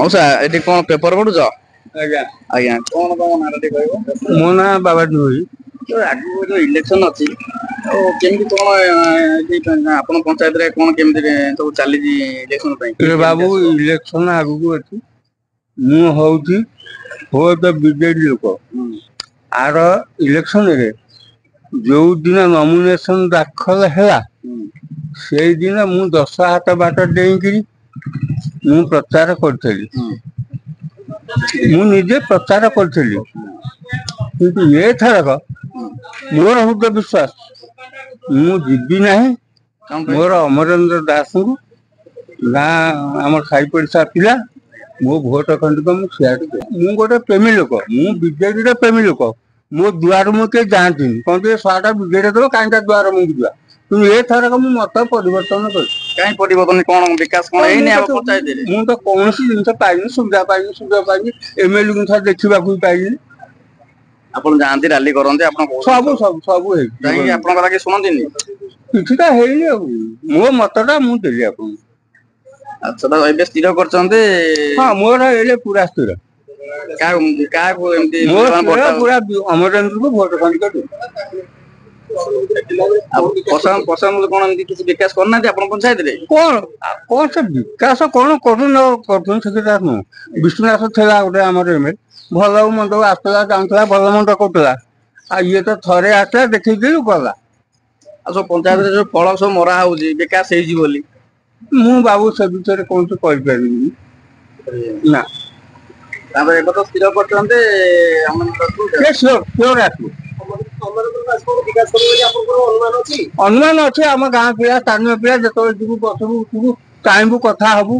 मौसा ये कौन पेपर पढ़ुच आज्ञा आज्ञा कौन कौन ना कह मो ना बाबाजी होई आगु जो इलेक्शन अच्छी केमती कौन आपण पंचायत रे कौन केमती सब चली इलेक्शन ए बाबू इलेक्शन आगु अच्छी मु होउची हो तो बीजेडी लोक आर इलेक्शन रे जो दिन नॉमिनेशन दाखल है से दिन मु 10 हाथ बाट डेईकरी मु प्रचार करी मु निजे प्रचार करी किंतु ये थरक मोर हृदय विश्वास मु जीवी नहीं मोर अमरेंद्र दास को गाँ आम खाई पड़सा पिला मो भोट खंडित मु गोटे प्रेमी लोक मु बीजेडी प्रेमी लोक मो दुआर मुझे जाती कहते शहटा बीजेडी दब कहीं दुआर मुझे जा तुम ये थरक मु मत परिवर्तन कर कहीं परिवर्तन कौन विकास कौन पंचायत मु तो कौन जिन पाइनि सुविधा पाइनि एमएलए को देखा पाइनि आपण जानती रैली करते सब सब सब आप शुणती किछटा है मो मतटा मुझे आपको अच्छा तो ये स्थिर कर हाँ मोर ये पूरा स्थिर पूरा अमरेंद्र को भोट खंड पसंद कौन किसी विकास करना पंचायत रे कौन कौन से विकास कौन कर विष्णुनाथ था गोटे आम एमएल भल मंद आसला जाऊला भल मंद कौला आ ये तो थरे आसला देखी गला सब पंचायत जो फल सब मरा हो विकास बोली मु बाबू से विषय कौन से कहीपर ना तो स्थिर करते अनुमान अच्छे आम गाँ पिला स्थानीय पिला जो बसबू उठबू चाहबू कथा हबू